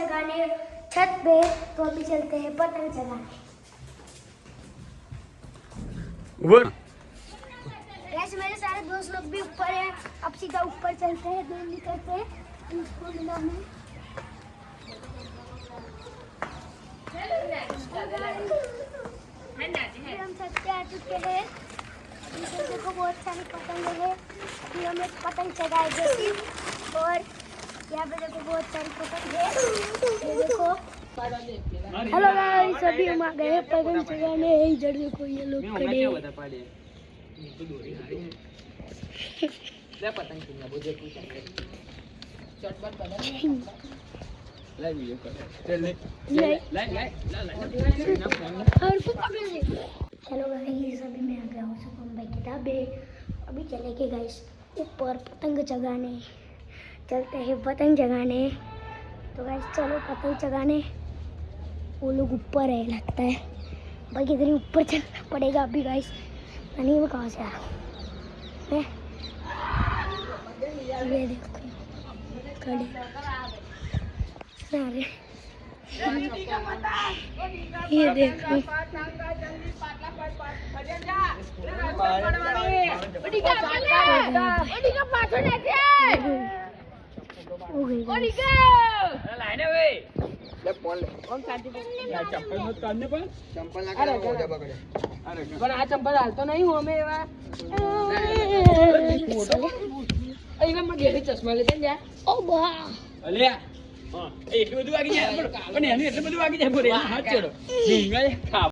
चगाने छत पे। तो अभी चलते हैं पतंग चगाने। वैसे मेरे सारे दोस्त लोग भी ऊपर हैं। अब सीधा ऊपर चलते हैं, दूर निकलते हैं इसको मिलाने। हम छत पे आ चुके हैं। देखो बहुत सारी पतंग है। अभी हम एक पतंग चगाएंगे और यहाँ पे देखो बहुत सारी पतंग है। ये देखो। हेलो गाइस, अभी हम आ गए पतंग चगाने। इधर देखो ये लोग खड़े हैं। हेलो गाइस, अभी मैं आ गया हूँ सुकून भाई किताबे। अभी चलेंगे गाइस ऊपर पतंग चगाने। चलते हैं पतंग चगाने। तो गाइस चलो पतंग चगाने। वो लोग ऊपर है लगता है भाई, किधर ऊपर चलना पड़ेगा अभी गाइस। नहीं वो कहाँ से आ मैं ये देखो खड़े सारे। ये देखो चंपल हालतो नहीं हूँ हमें चश्मा लेते हैं ओ वाह એટલું બધું વાગી જાય પણ એનું એટલું બધું વાગી જાય બોલે હાથ ચડો